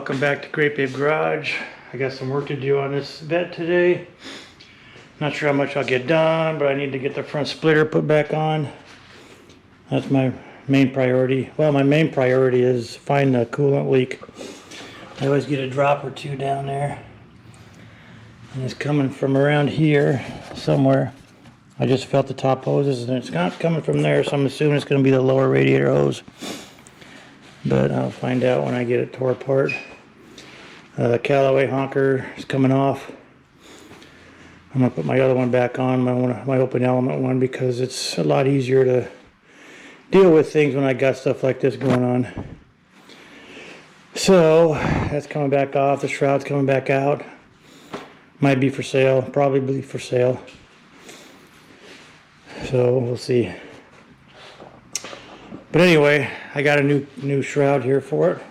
Welcome back to Great Babe Garage. I got some work to do on this Vette today. Not sure how much I'll get done, but I need to get the front splitter put back on. That's my main priority. Well, my main priority is find the coolant leak. I always get a drop or two down there. And it's coming from around here somewhere. I just felt the top hoses and it's not coming from there, so I'm assuming it's going to be the lower radiator hose. But I'll find out when I get it tore apart. The Callaway honker is coming off. I'm going to put my other one back on, my open element one, because it's a lot easier to deal with things when I got stuff like this going on. So that's coming back off. The shroud's coming back out. Might be for sale, probably for sale. So we'll see. But anyway, I got a new shroud here for it,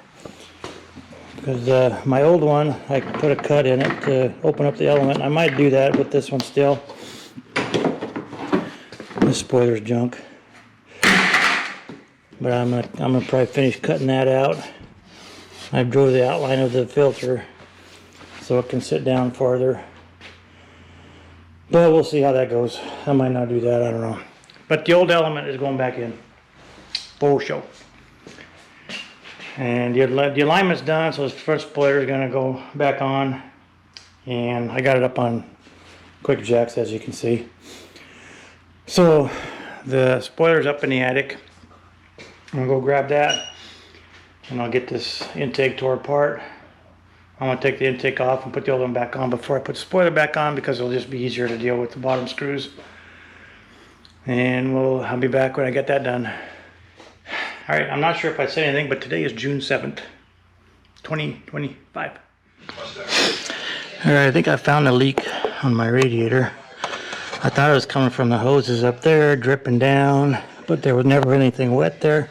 because my old one, I put a cut in it to open up the element. I might do that with this one still. This spoiler's junk, but I'm gonna probably finish cutting that out. I drew the outline of the filter so it can sit down farther. But we'll see how that goes. I might not do that, I don't know. But the old element is going back in. Full show. And the alignment's done, so this front spoiler is going to go back on. And I got it up on quick jacks, as you can see. So the spoiler's up in the attic. I'm going to go grab that and I'll get this intake tore apart. I'm going to take the intake off and put the old one back on before I put the spoiler back on, because it'll just be easier to deal with the bottom screws. And I'll be back when I get that done. Alright, I'm not sure if I said anything, but today is June 7th, 2025. Alright, I think I found a leak on my radiator. I thought it was coming from the hoses up there, dripping down, but there was never anything wet there.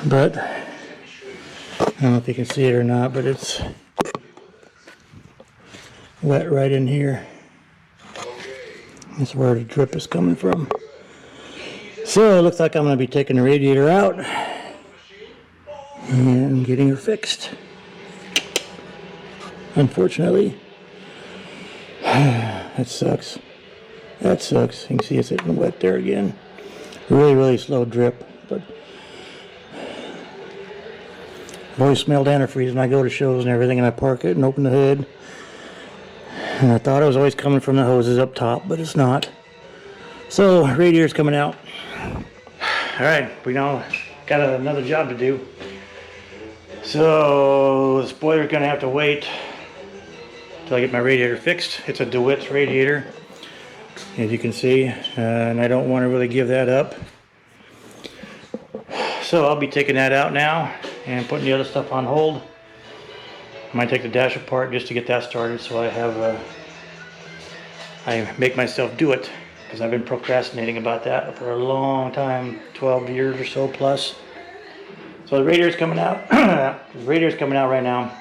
But I don't know if you can see it or not, but it's wet right in here. That's where the drip is coming from. So it looks like I'm going to be taking the radiator out and getting her fixed. Unfortunately, that sucks. That sucks. You can see it's getting wet there again. Really slow drip, but I always smell antifreeze when I go to shows and everything, and I park it and open the hood. And I thought it was always coming from the hoses up top, but it's not. So radiator's coming out. Alright, we now got another job to do. So the spoiler's gonna have to wait until I get my radiator fixed. It's a DeWitts radiator, as you can see, and I don't want to really give that up. So I'll be taking that out now and putting the other stuff on hold. I might take the dash apart just to get that started, so I make myself do it, because I've been procrastinating about that for a long time, 12 years or so plus. So the radiator's coming out. The radiator's coming out right now,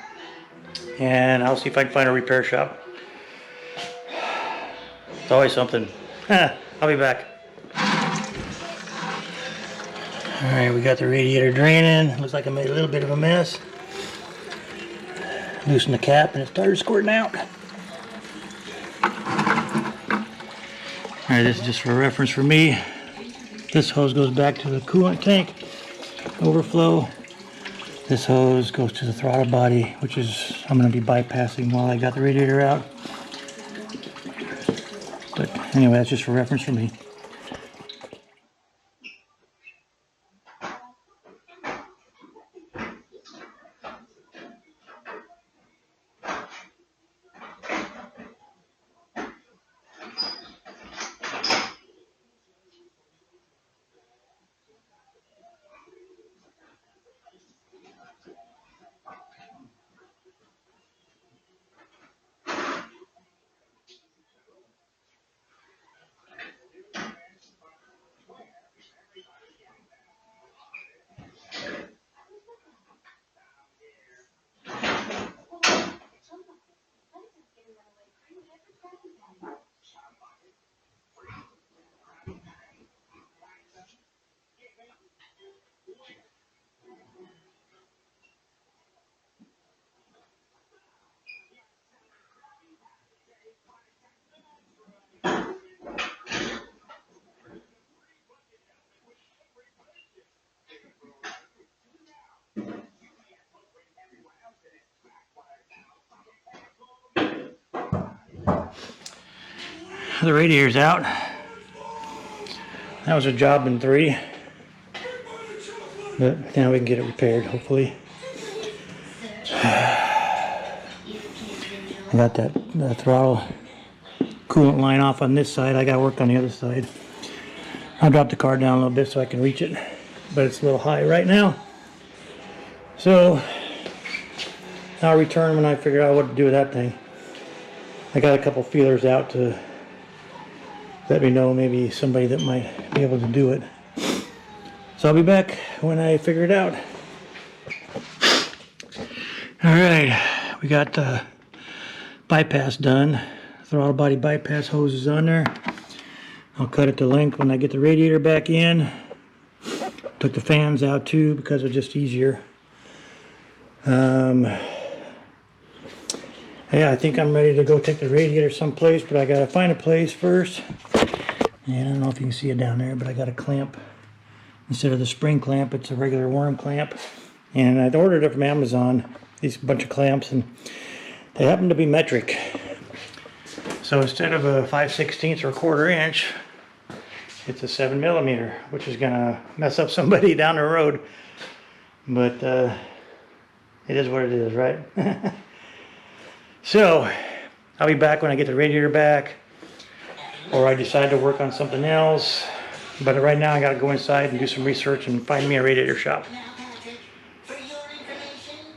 and I'll see if I can find a repair shop. It's always something. I'll be back. Alright, we got the radiator draining. Looks like I made a little bit of a mess. Loosen the cap and it started squirting out. Alright, this is just for reference for me. This hose goes back to the coolant tank overflow. This hose goes to the throttle body, which is I'm going to be bypassing while I got the radiator out. But anyway, that's just for reference for me. The radiator's out. That was a job in 3. But now we can get it repaired, hopefully. I got that throttle coolant line off on this side. I got to work on the other side. I'll drop the car down a little bit so I can reach it, but it's a little high right now. So I'll return when I figure out what to do with that thing. I got a couple feelers out to let me know maybe somebody that might be able to do it. So I'll be back when I figure it out. Alright, we got the bypass done. Throttle body bypass hose is on there. I'll cut it to length when I get the radiator back in. Took the fans out too because it's just easier. Yeah, I think I'm ready to go take the radiator someplace, but I gotta find a place first. And I don't know if you can see it down there, but I got a clamp. Instead of the spring clamp, it's a regular worm clamp. And I ordered it from Amazon, these bunch of clamps, and they happen to be metric. So instead of a 5/16 or a 1/4 inch, it's a 7mm, which is gonna mess up somebody down the road. But it is what it is, right? So I'll be back when I get the radiator back, or I decide to work on something else. But right now I gotta go inside and do some research and find me a radiator shop,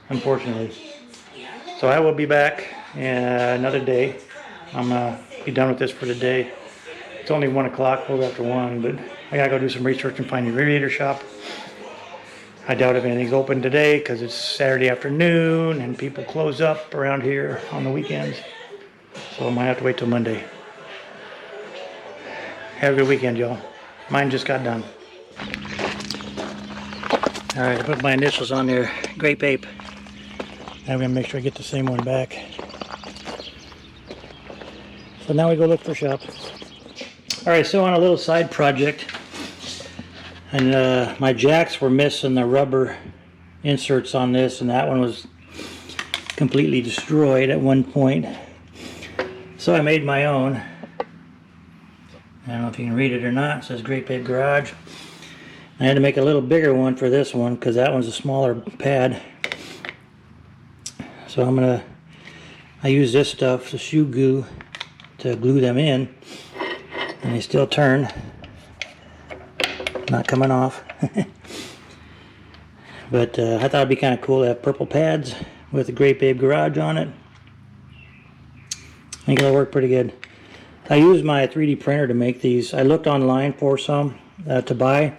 unfortunately. So I will be back another day. I'm gonna be done with this for the day. It's only 1 o'clock, a little after 1, but I gotta go do some research and find a radiator shop. I doubt if anything's open today because it's Saturday afternoon and people close up around here on the weekends. So I might have to wait till Monday. Have a good weekend, y'all. Mine just got done. Alright, I put my initials on there. Grape Ape. Now I'm gonna make sure I get the same one back. So now we go look for a shop. Alright, so on a little side project, and my jacks were missing the rubber inserts on this, and that one was completely destroyed at one point. So I made my own. I don't know if you can read it or not. It says Great Big Garage. I had to make a little bigger one for this one because that one's a smaller pad. So I use this stuff, the shoe glue, to glue them in, and they still turn. Not coming off. But I thought it'd be kind of cool to have purple pads with the Great Babe Garage on it. I think it'll work pretty good. I used my 3D printer to make these. I looked online for some to buy,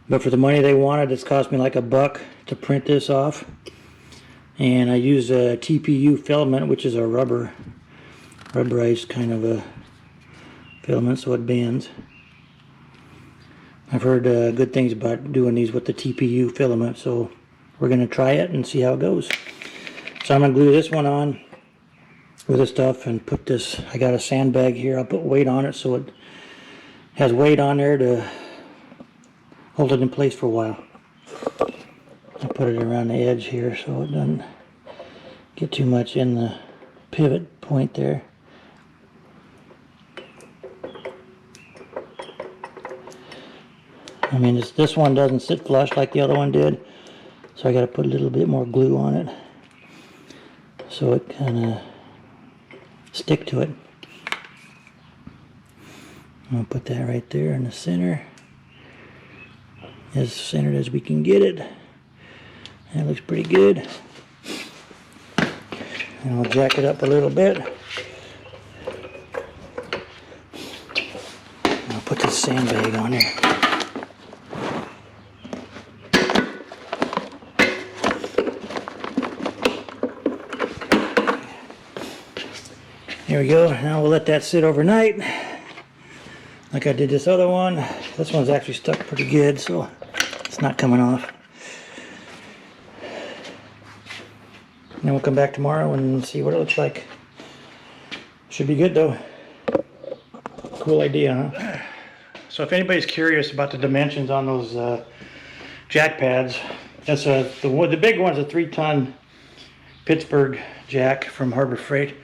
but for the money they wanted, it's cost me like $1 to print this off. And I used a TPU filament, which is a rubberized kind of a filament, so it bends. I've heard good things about doing these with the TPU filament, so we're going to try it and see how it goes. So I'm going to glue this one on with this stuff and put this, I got a sandbag here, I'll put weight on it so it has weight on there to hold it in place for a while. I'll put it around the edge here so it doesn't get too much in the pivot point there. I mean, this one doesn't sit flush like the other one did, so I got to put a little bit more glue on it so it kind of stick to it. I'll put that right there in the center, as centered as we can get it. That looks pretty good. And I'll jack it up a little bit. I'll put this sandbag on there. There we go. Now we'll let that sit overnight like I did this other one. This one's actually stuck pretty good, so it's not coming off. And then we'll come back tomorrow and see what it looks like. Should be good though. Cool idea, huh? So if anybody's curious about the dimensions on those jack pads, that's the big one's a 3-ton Pittsburgh jack from Harbor Freight.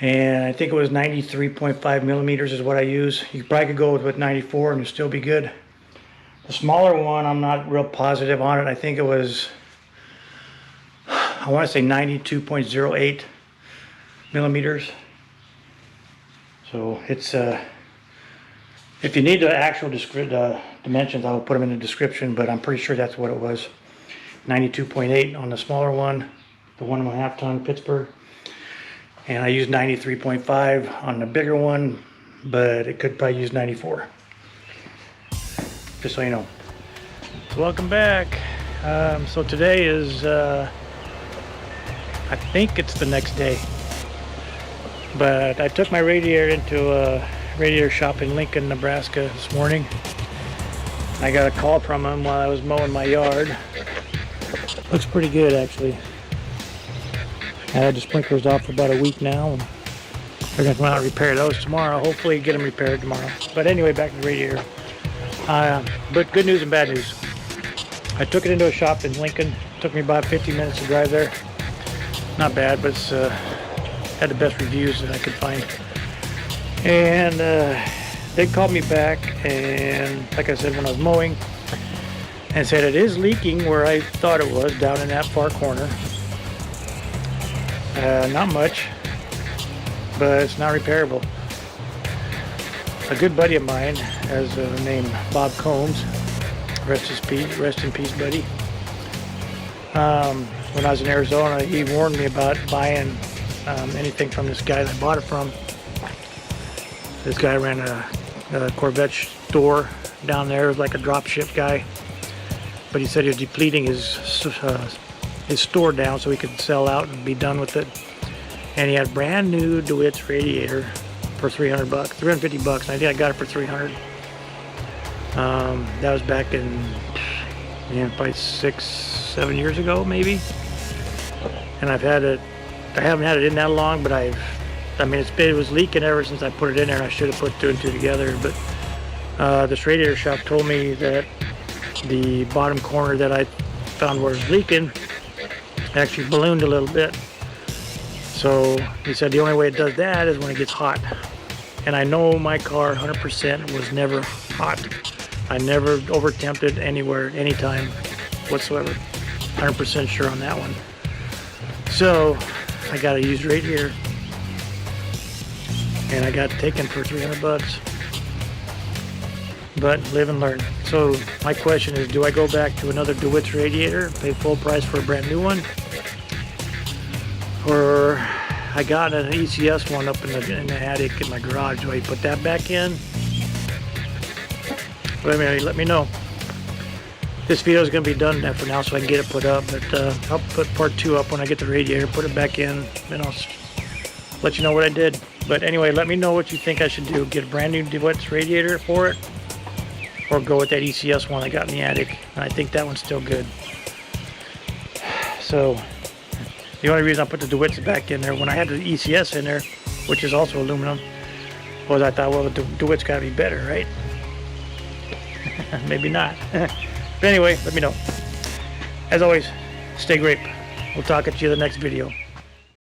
And I think it was 93.5 millimeters is what I use. You probably could go with 94 and it'll still be good. The smaller one, I'm not real positive on it. I think it was, I want to say 92.08 millimeters. So it's, if you need the actual dimensions, I will put them in the description, but I'm pretty sure that's what it was. 92.8 on the smaller one, the 1.5 ton Pittsburgh. And I used 93.5 on the bigger one, but it could probably use 94. Just so you know. So welcome back. So today is, I think it's the next day. But I took my radiator into a radiator shop in Lincoln, Nebraska this morning. I got a call from him while I was mowing my yard. Looks pretty good, actually. I had the sprinklers off for about a week now, and they're going to come out and repair those tomorrow. Hopefully get them repaired tomorrow. But anyway, back to the radiator. But good news and bad news. I took it into a shop in Lincoln. It took me about 50 minutes to drive there. Not bad, but it's had the best reviews that I could find. And they called me back, and like I said, when I was mowing, and said it is leaking where I thought it was, down in that far corner. Not much, but it's not repairable. A good buddy of mine has a name, Bob Combs. Rest in peace, buddy. When I was in Arizona, he warned me about buying anything from this guy that I bought it from. This guy ran a Corvette store down there. It was like a drop ship guy, but he said he was depleting his store down so he could sell out and be done with it. And he had a brand new DeWitts radiator for $300, $350. And I think I got it for $300. That was back in, probably 6-7 years ago, maybe. And I've had it. I haven't had it in that long, but it was leaking ever since I put it in there, and I should have put 2 and 2 together. But this radiator shop told me that the bottom corner that I found where it was leaking actually ballooned a little bit. So he said the only way it does that is when it gets hot. And I know my car 100% was never hot. I never over-temped it anywhere, anytime whatsoever. 100% sure on that one. So I got a used radiator, and I got it taken for $300. But live and learn. So my question is, do I go back to another DeWitts radiator, pay full price for a brand new one? Or I got an ECS one up in the attic in my garage. Do I put that back in? Let me know. This video is going to be done for now, so I can get it put up. But I'll put part 2 up when I get the radiator, put it back in, and I'll let you know what I did. But anyway, let me know what you think I should do. Get a brand new DeWitts radiator for it, or go with that ECS one I got in the attic. And I think that one's still good. So the only reason I put the DeWitts back in there when I had the ECS in there, which is also aluminum, was I thought, well, the DeWitts got to be better, right? Maybe not. But anyway, let me know. As always, stay grape. We'll talk at you in the next video.